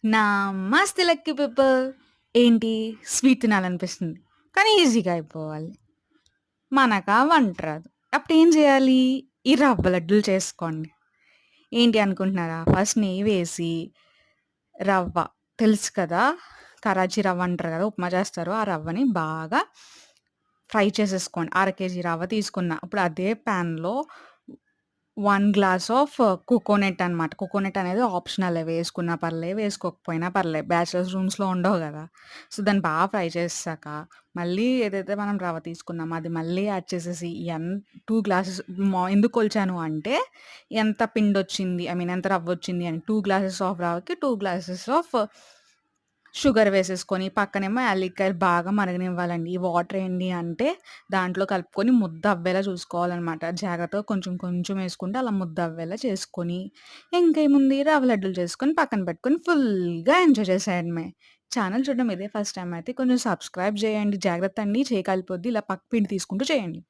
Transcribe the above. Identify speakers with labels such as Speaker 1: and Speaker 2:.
Speaker 1: నమస్తే lucky people. ఏంటి sweet తినాలనిపిస్తుంది. కానీ ఈజీగా అయిపోవాలి. మనకా వంట రాదు. అప్పుడేం జేయాలి? ఈ రవ్వ లడ్డూలు చేసుకోండి. ఏంటి అనుకుంటున్నారా? ఫస్ట్ నెయ్యి వేసి రవ్వ తెలుసు కదా! కరాచీ రవ్వ అంటారు కదా! ఉప్మా చేస్తారు. ఆ రవ్వని బాగా ఫ్రై చేసేసుకోండి. అర కేజీ రవ్వ తీసుకున్నా. ఇప్పుడు అదే ప్యాన్‌లో 1 గ్లాస్ ఆఫ్ కోకోనట్ అనమాట. కోకోనట్ అనేది ఆప్షనలే. వేసుకున్నా పర్లే, వేసుకోకపోయినా పర్లే. బ్యాచిలర్స్ రూమ్స్‌లో ఉండవు గదా! సో, దాన్ని బా ఫ్రై చేసేసాక, మళ్ళీ ఏదైతే మనం రవ్వ తీసుకున్నామో అది మళ్ళీ యాడ్ చేసేసి 2 గ్లాసెస్ ఎందుకు కొలిచాను అంటే, ఎంత పిండొచ్చింది, ఎంత రవ్వొచ్చింది అని. 2 గ్లాసెస్ ఆఫ్ రవ్వకి 2 గ్లాసెస్ ఆఫ్ షుగర్ వేసేసుకొని, పక్కనేమో యాలక్కాయలు బాగా మరగనివ్వాలండి. ఈ వాటర్ ఏంటి అంటే, దాంట్లో కలుపుకొని ముద్ద అవ్వేలా చూసుకోవాలనమాట. జాగ్రత్తగా కొంచెం కొంచెం ఏసుకుంటూ అలా ముద్ద అవ్వేలా చేసుకొని, ఇంకేముంది రవ్వ లడ్డూలు చేసుకొని పక్కన పెట్టుకొని ఫుల్‌గా ఎంజాయ్ చేసేయడమే. ఛానెల్ చూడడం ఇదే ఫస్ట్ టైమ్ అయితే కొంచెం సబ్స్క్రైబ్ చేయండి. జాగ్రత్త అండి, చేయి కాలిపోద్ది. ఇలా పక్క పిండి తీసుకుంటూ చేయండి.